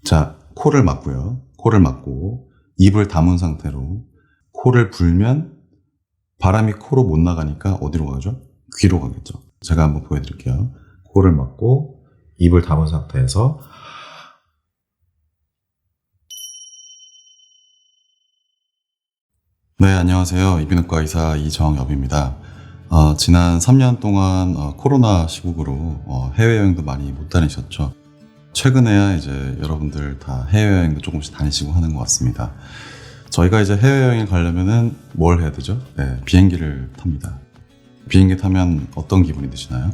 자, 코를 막고요. 코를 막고 입을 다문 상태로 코를 불면 바람이 코로 못 나가니까 어디로 가죠? 귀로 가겠죠. 제가 한번 보여드릴게요. 코를 막고 입을 다문 상태에서 네, 안녕하세요. 이비인후과 의사 이정엽입니다. 지난 3년 동안 코로나 시국으로 해외여행도 많이 못 다니셨죠. 최근에야 이제 여러분들 다 해외여행도 조금씩 다니시고 하는 것 같습니다. 저희가 이제 해외여행을 가려면은 뭘 해야 되죠? 네, 비행기를 탑니다. 비행기 타면 어떤 기분이 드시나요?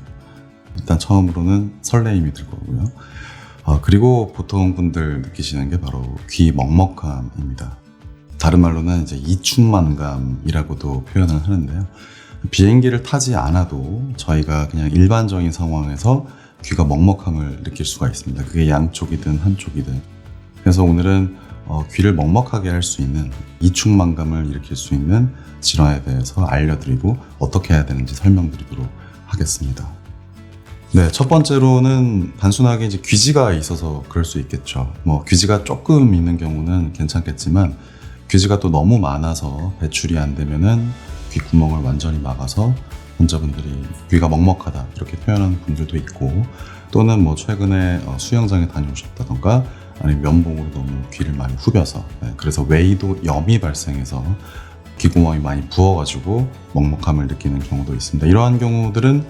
일단 처음으로는 설레임이 들 거고요. 그리고 보통 분들 느끼시는 게 바로 귀 먹먹함입니다. 다른 말로는 이제 이충만감이라고도 표현을 하는데요. 비행기를 타지 않아도 저희가 그냥 일반적인 상황에서 귀가 먹먹함을 느낄 수가 있습니다. 그게 양쪽이든 한쪽이든. 그래서 오늘은 귀를 먹먹하게 할 수 있는 이충만감을 일으킬 수 있는 질환에 대해서 알려드리고 어떻게 해야 되는지 설명드리도록 하겠습니다. 네, 첫 번째로는 단순하게 이제 귀지가 있어서 그럴 수 있겠죠. 귀지가 조금 있는 경우는 괜찮겠지만 귀지가 또 너무 많아서 배출이 안 되면은 귀 구멍을 완전히 막아서 환자분들이 귀가 먹먹하다 이렇게 표현하는 분들도 있고, 또는 최근에 수영장에 다녀오셨다던가 아니면 면봉으로 너무 귀를 많이 후벼서 그래서 웨이도염이 발생해서 귀구멍이 많이 부어가지고 먹먹함을 느끼는 경우도 있습니다. 이러한 경우들은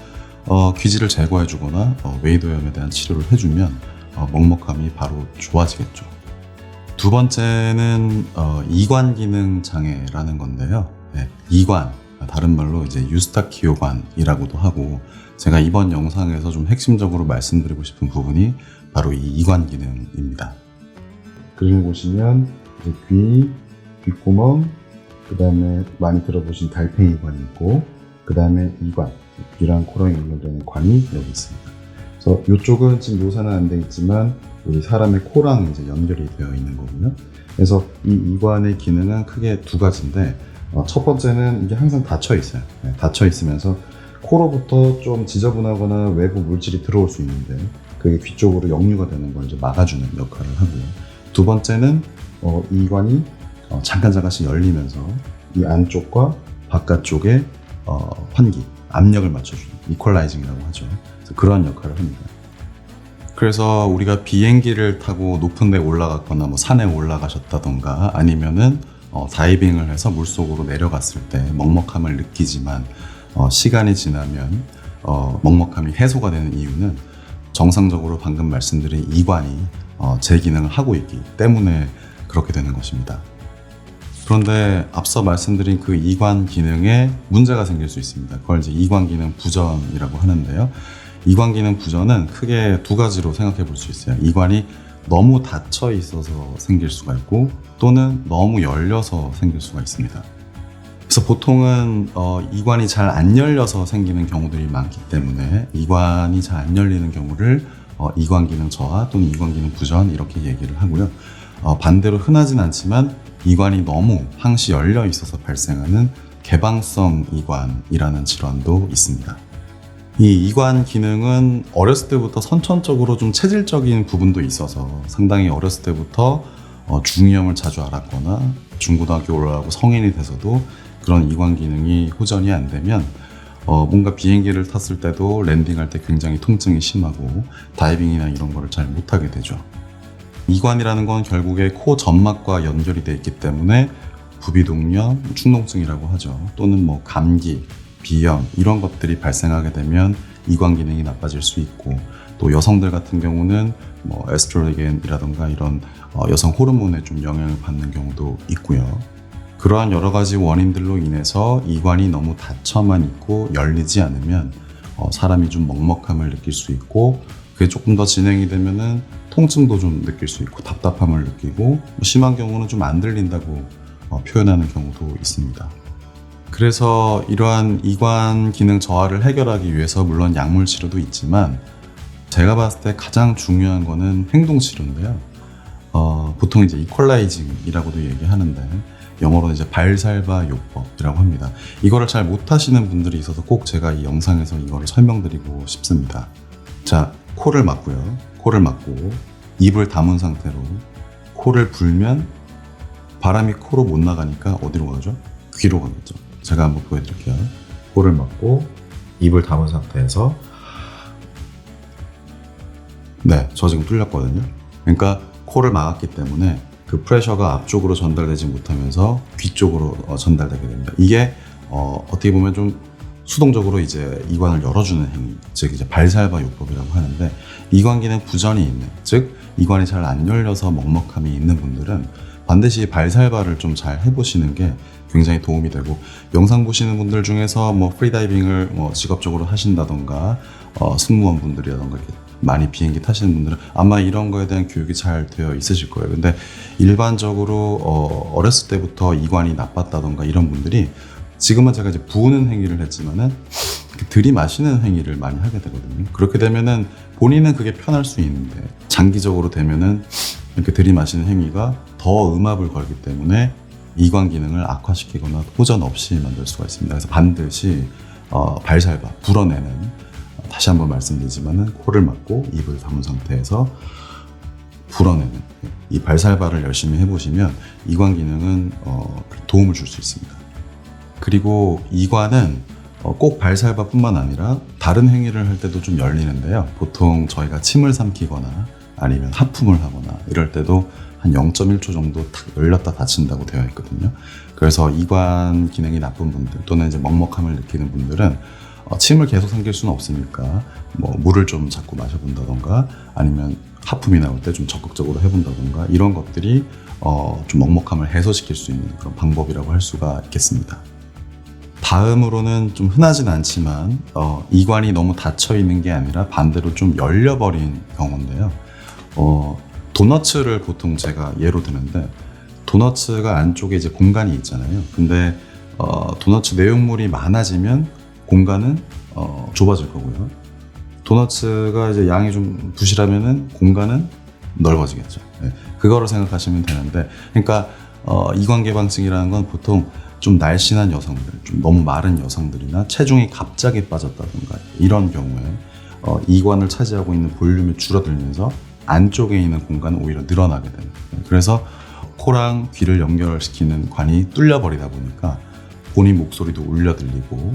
귀지를 제거해 주거나 웨이도염에 대한 치료를 해주면 먹먹함이 바로 좋아지겠죠. 두 번째는 이관 기능 장애라는 건데요. 이관, 다른 말로 이제 유스타키오관이라고도 하고, 제가 이번 영상에서 좀 핵심적으로 말씀드리고 싶은 부분이 바로 이 이관 기능입니다. 그림을 보시면 이제 귀, 귓구멍, 그 다음에 많이 들어보신 달팽이관이 있고, 그 다음에 이관, 귀랑 코랑 연결되는 관이 여기 있습니다. 그래서 이쪽은 지금 묘사는 안 되어 있지만 우리 사람의 코랑 이제 연결이 되어 있는 거고요. 그래서 이 이관의 기능은 크게 두 가지인데, 첫 번째는 이게 항상 닫혀 있어요. 닫혀 있으면서 코로부터 좀 지저분하거나 외부 물질이 들어올 수 있는데 그게 귀 쪽으로 역류가 되는 걸 이제 막아주는 역할을 하고요. 두 번째는 이 이관이 잠깐씩 열리면서 이 안쪽과 바깥쪽에 환기, 압력을 맞춰주는 이퀄라이징이라고 하죠. 그래서 그런 역할을 합니다. 그래서 우리가 비행기를 타고 높은 데 올라갔거나 산에 올라가셨다던가 아니면은 다이빙을 해서 물속으로 내려갔을 때 먹먹함을 느끼지만 시간이 지나면 먹먹함이 해소가 되는 이유는 정상적으로 방금 말씀드린 이관이 제 기능을 하고 있기 때문에 그렇게 되는 것입니다. 그런데 앞서 말씀드린 그 이관 기능에 문제가 생길 수 있습니다. 그걸 이제 이관 기능 부전이라고 하는데요. 이관 기능 부전은 크게 두 가지로 생각해 볼 수 있어요. 이관이 너무 닫혀 있어서 생길 수가 있고, 또는 너무 열려서 생길 수가 있습니다. 그래서 보통은 이관이 잘 안 열려서 생기는 경우들이 많기 때문에 이관이 잘 안 열리는 경우를 이관 기능 저하 또는 이관 기능 부전 이렇게 얘기를 하고요. 반대로 흔하진 않지만 이관이 너무 항시 열려 있어서 발생하는 개방성 이관이라는 질환도 있습니다. 이 이관 기능은 어렸을 때부터 선천적으로 좀 체질적인 부분도 있어서 상당히 어렸을 때부터 중이염을 자주 앓았거나 중고등학교 올라가고 성인이 돼서도 그런 이관 기능이 호전이 안 되면 뭔가 비행기를 탔을 때도 랜딩할 때 굉장히 통증이 심하고 다이빙이나 이런 거를 잘 못하게 되죠. 이관이라는 건 결국에 코 점막과 연결이 되어 있기 때문에 부비동염, 충농증이라고 하죠. 또는 감기, 비염 이런 것들이 발생하게 되면 이관 기능이 나빠질 수 있고, 또 여성들 같은 경우는 에스트로겐이라던가 이런 여성 호르몬에 좀 영향을 받는 경우도 있고요. 그러한 여러 가지 원인들로 인해서 이관이 너무 닫혀만 있고 열리지 않으면 사람이 좀 먹먹함을 느낄 수 있고, 그게 조금 더 진행이 되면은 통증도 좀 느낄 수 있고 답답함을 느끼고, 심한 경우는 좀 안 들린다고 표현하는 경우도 있습니다. 그래서 이러한 이관 기능 저하를 해결하기 위해서 물론 약물 치료도 있지만 제가 봤을 때 가장 중요한 거는 행동 치료인데요. 보통 이제 이퀄라이징이라고도 얘기하는데 영어로는 이제 발살바 요법이라고 합니다. 이거를 잘 못하시는 분들이 있어서 꼭 제가 이 영상에서 이거를 설명드리고 싶습니다. 자, 코를 막고요. 코를 막고 입을 다문 상태로 코를 불면 바람이 코로 못 나가니까 어디로 가죠? 귀로 가겠죠. 제가 한번 보여드릴게요. 코를 막고 입을 다문 상태에서 네, 저 지금 뚫렸거든요. 그러니까 코를 막았기 때문에 그 프레셔가 앞쪽으로 전달되지 못하면서 귀 쪽으로 전달되게 됩니다. 이게 어떻게 보면 좀 수동적으로 이제 이관을 열어주는 행위, 즉 이제 발살바 요법이라고 하는데, 이관 기능 부전이 있는, 즉 이관이 잘 안 열려서 먹먹함이 있는 분들은 반드시 발살바를 좀 잘 해보시는 게 굉장히 도움이 되고, 영상 보시는 분들 중에서 뭐 프리다이빙을 뭐 직업적으로 하신다던가 승무원분들이라던가 이렇게 많이 비행기 타시는 분들은 아마 이런 거에 대한 교육이 잘 되어 있으실 거예요. 근데 일반적으로 어렸을 때부터 이관이 나빴다던가 이런 분들이 지금은 제가 이제 부으는 행위를 했지만은 들이마시는 행위를 많이 하게 되거든요. 그렇게 되면은 본인은 그게 편할 수 있는데 장기적으로 되면은 이렇게 들이마시는 행위가 더 음압을 걸기 때문에 이관 기능을 악화시키거나 호전 없이 만들 수가 있습니다. 그래서 반드시 발살바, 불어내는, 다시 한번 말씀드리지만은 코를 막고 입을 다문 상태에서 불어내는 이 발살바를 열심히 해보시면 이관 기능은 도움을 줄 수 있습니다. 그리고 이관은 꼭 발살바뿐만 아니라 다른 행위를 할 때도 좀 열리는데요. 보통 저희가 침을 삼키거나 아니면 하품을 하거나 이럴 때도 한 0.1초 정도 탁 열렸다 닫힌다고 되어 있거든요. 그래서 이관 기능이 나쁜 분들 또는 이제 먹먹함을 느끼는 분들은 침을 계속 삼킬 수는 없으니까 뭐 물을 좀 자꾸 마셔본다던가 아니면 하품이 나올 때 좀 적극적으로 해본다던가 이런 것들이 좀 먹먹함을 해소시킬 수 있는 그런 방법이라고 할 수가 있겠습니다. 다음으로는 좀 흔하진 않지만 이관이 너무 닫혀 있는 게 아니라 반대로 좀 열려버린 경우인데요. 도너츠를 보통 제가 예로 드는데, 도너츠가 안쪽에 이제 공간이 있잖아요. 근데 도너츠 내용물이 많아지면 공간은 좁아질 거고요. 도너츠가 이제 양이 좀 부실하면은 공간은 넓어지겠죠. 네, 그거로 생각하시면 되는데, 그러니까 이관 개방증이라는 건 보통 좀 날씬한 여성들, 좀 너무 마른 여성들이나 체중이 갑자기 빠졌다든가 이런 경우에 이관을 차지하고 있는 볼륨이 줄어들면서 안쪽에 있는 공간은 오히려 늘어나게 됩니다. 그래서 코랑 귀를 연결시키는 관이 뚫려버리다 보니까 본인 목소리도 울려 들리고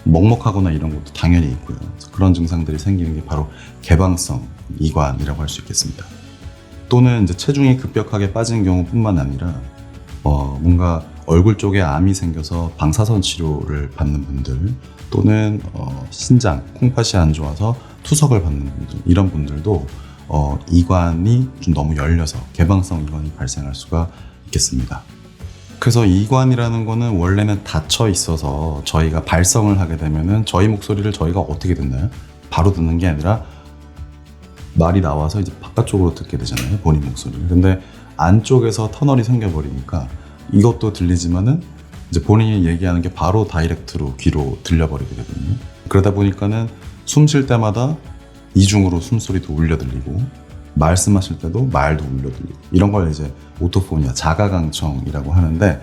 먹먹하거나 이런 것도 당연히 있고요. 그런 증상들이 생기는 게 바로 개방성 이관이라고 할 수 있겠습니다. 또는 이제 체중이 급격하게 빠진 경우뿐만 아니라 뭔가 얼굴 쪽에 암이 생겨서 방사선 치료를 받는 분들, 또는 신장, 콩팥이 안 좋아서 투석을 받는 분들, 이런 분들도 이관이 좀 너무 열려서 개방성 이관이 발생할 수가 있겠습니다. 그래서 이관이라는 거는 원래는 닫혀 있어서 저희가 발성을 하게 되면은 저희 목소리를 저희가 어떻게 듣나요? 바로 듣는 게 아니라 말이 나와서 이제 바깥쪽으로 듣게 되잖아요, 본인 목소리를. 근데 안쪽에서 터널이 생겨버리니까 이것도 들리지만은 이제 본인이 얘기하는 게 바로 다이렉트로 귀로 들려버리게 되거든요. 그러다 보니까는 숨 쉴 때마다 이중으로 숨소리도 울려 들리고, 말씀하실 때도 말도 울려 들리고, 이런 걸 이제 오토포니아, 자가강청이라고 하는데,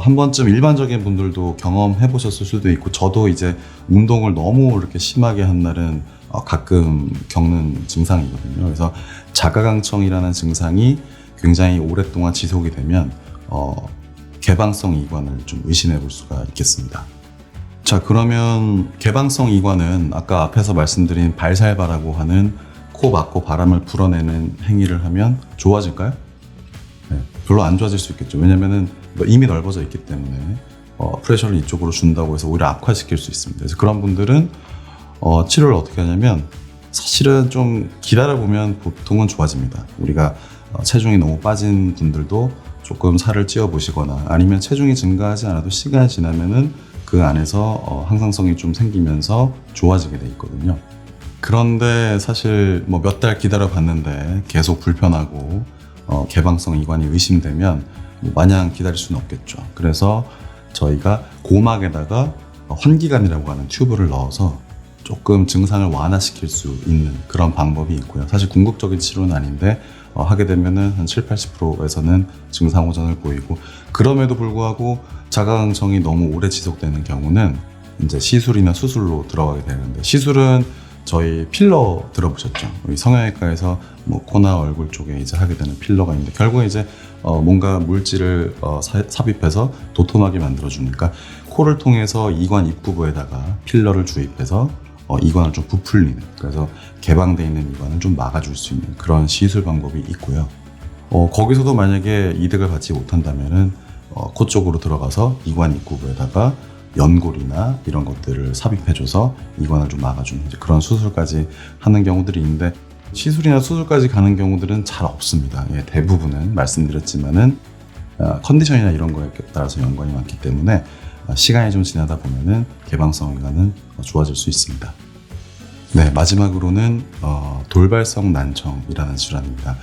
한 번쯤 일반적인 분들도 경험해 보셨을 수도 있고, 저도 이제 운동을 너무 이렇게 심하게 한 날은 가끔 겪는 증상이거든요. 그래서 자가강청이라는 증상이 굉장히 오랫동안 지속이 되면 개방성 이관을 좀 의심해 볼 수가 있겠습니다. 자, 그러면 개방성 이관은 아까 앞에서 말씀드린 발살바라고 하는 코 막고 바람을 불어내는 행위를 하면 좋아질까요? 네, 별로 안 좋아질 수 있겠죠. 왜냐면은 이미 넓어져 있기 때문에 프레셔를 이쪽으로 준다고 해서 오히려 악화시킬 수 있습니다. 그래서 그런 분들은 치료를 어떻게 하냐면, 사실은 좀 기다려보면 보통은 좋아집니다. 우리가 체중이 너무 빠진 분들도 조금 살을 찌워 보시거나, 아니면 체중이 증가하지 않아도 시간이 지나면은 그 안에서 항상성이 좀 생기면서 좋아지게 돼 있거든요. 그런데 사실 뭐 몇 달 기다려 봤는데 계속 불편하고 개방성 이관이 의심되면 마냥 기다릴 수는 없겠죠. 그래서 저희가 고막에다가 환기관이라고 하는 튜브를 넣어서 조금 증상을 완화시킬 수 있는 그런 방법이 있고요. 사실 궁극적인 치료는 아닌데 하게 되면은 한 70-80%에서는 증상 호전을 보이고, 그럼에도 불구하고 자가강청이 너무 오래 지속되는 경우는 이제 시술이나 수술로 들어가게 되는데, 시술은 저희 필러 들어보셨죠? 우리 성형외과에서 뭐 코나 얼굴 쪽에 이제 하게 되는 필러가 있는데 결국에 이제 뭔가 물질을 삽입해서 도톰하게 만들어주니까 코를 통해서 이관 입구부에다가 필러를 주입해서 이관을 좀 부풀리는, 그래서 개방되어 있는 이관을 좀 막아줄 수 있는 그런 시술 방법이 있고요. 거기서도 만약에 이득을 받지 못한다면은 코 쪽으로 들어가서 이관 입구부에다가 연골이나 이런 것들을 삽입해줘서 이관을 좀 막아주는 그런 수술까지 하는 경우들이 있는데, 시술이나 수술까지 가는 경우들은 잘 없습니다. 대부분은 말씀드렸지만은 컨디션이나 이런 거에 따라서 연관이 많기 때문에 시간이 좀 지나다 보면은 개방성 이관은 좋아질 수 있습니다. 네, 마지막으로는 돌발성 난청이라는 질환입니다.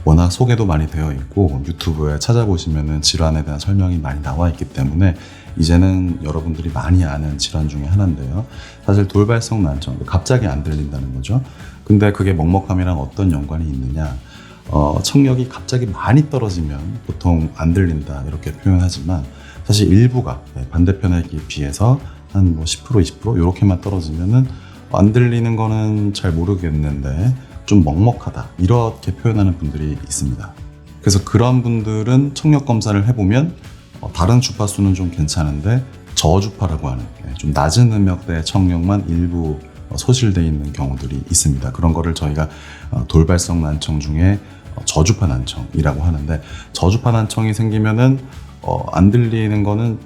워낙 소개도 많이 되어 있고 유튜브에 찾아보시면은 질환에 대한 설명이 많이 나와 있기 때문에 이제는 여러분들이 많이 아는 질환 중에 하나인데요. 사실 돌발성 난청, 갑자기 안 들린다는 거죠. 근데 그게 먹먹함이랑 어떤 연관이 있느냐? 청력이 갑자기 많이 떨어지면 보통 안 들린다 이렇게 표현하지만, 사실 일부가 반대편에 비해서 한 10% 20% 이렇게만 떨어지면은 안 들리는 거는 잘 모르겠는데 좀 먹먹하다 이렇게 표현하는 분들이 있습니다. 그래서 그런 분들은 청력 검사를 해보면 다른 주파수는 좀 괜찮은데 저주파라고 하는 좀 낮은 음역대의 청력만 일부 소실되어 있는 경우들이 있습니다. 그런 거를 저희가 돌발성 난청 중에 저주파 난청이라고 하는데, 저주파 난청이 생기면은 안 들리는 거는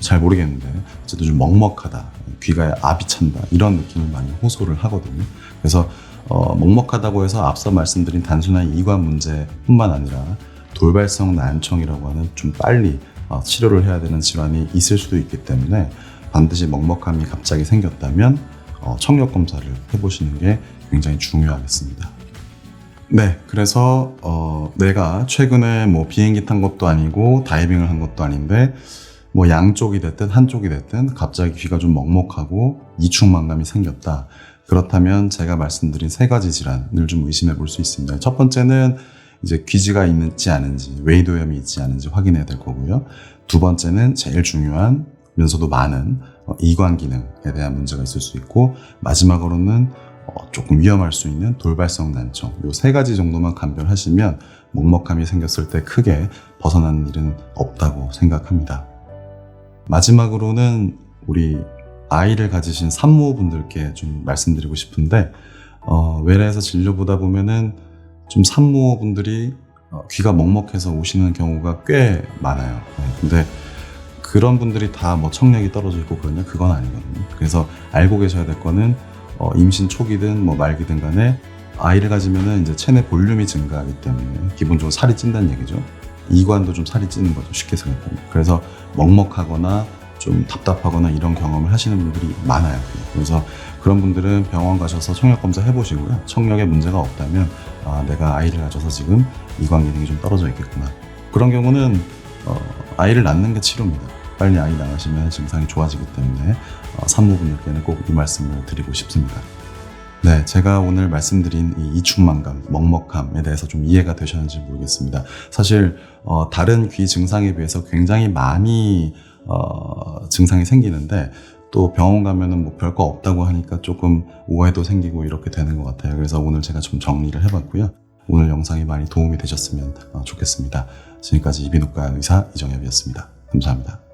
잘 모르겠는데 어쨌든 좀 먹먹하다, 귀가에 압이 찬다 이런 느낌을 많이 호소를 하거든요. 그래서 먹먹하다고 해서 앞서 말씀드린 단순한 이관 문제뿐만 아니라 돌발성 난청이라고 하는 좀 빨리 치료를 해야 되는 질환이 있을 수도 있기 때문에 반드시 먹먹함이 갑자기 생겼다면 청력 검사를 해보시는 게 굉장히 중요하겠습니다. 네, 그래서 내가 최근에 뭐 비행기 탄 것도 아니고 다이빙을 한 것도 아닌데 뭐 양쪽이 됐든 한쪽이 됐든 갑자기 귀가 좀 먹먹하고 이충만감이 생겼다. 그렇다면 제가 말씀드린 3가지 질환을 좀 의심해 볼 수 있습니다. 첫 번째는 이제 귀지가 있는지 아닌지, 웨이도염이 있지 않은지 확인해야 될 거고요. 두 번째는 제일 중요하면서도 많은 이관 기능에 대한 문제가 있을 수 있고, 마지막으로는 조금 위험할 수 있는 돌발성 난청, 이 3가지 정도만 감별하시면 먹먹함이 생겼을 때 크게 벗어나는 일은 없다고 생각합니다. 마지막으로는 우리 아이를 가지신 산모분들께 좀 말씀드리고 싶은데, 외래에서 진료보다 보면은 좀 산모분들이 귀가 먹먹해서 오시는 경우가 꽤 많아요. 근데 그런 분들이 다 뭐 청력이 떨어져 있고 그러냐? 그건 아니거든요. 그래서 알고 계셔야 될 거는 임신 초기든 뭐 말기든 간에 아이를 가지면은 이제 체내 볼륨이 증가하기 때문에 기본적으로 살이 찐다는 얘기죠. 이관도 좀 살이 찌는 거죠. 쉽게 생각하면. 그래서 먹먹하거나 좀 답답하거나 이런 경험을 하시는 분들이 많아요. 그래서 그런 분들은 병원 가셔서 청력 검사 해보시고요. 청력에 문제가 없다면 내가 아이를 가져서 지금 이관 기능이 좀 떨어져 있겠구나. 그런 경우는 아이를 낳는 게 치료입니다. 빨리 아이 낳으시면 증상이 좋아지기 때문에 산모분들께는 꼭 이 말씀을 드리고 싶습니다. 네, 제가 오늘 말씀드린 이 이충만감, 먹먹함에 대해서 좀 이해가 되셨는지 모르겠습니다. 사실 다른 귀 증상에 비해서 굉장히 많이 증상이 생기는데 또 병원 가면은 뭐 별거 없다고 하니까 조금 오해도 생기고 이렇게 되는 것 같아요. 그래서 오늘 제가 좀 정리를 해봤고요. 오늘 영상이 많이 도움이 되셨으면 좋겠습니다. 지금까지 이비인후과 의사 이정엽이었습니다. 감사합니다.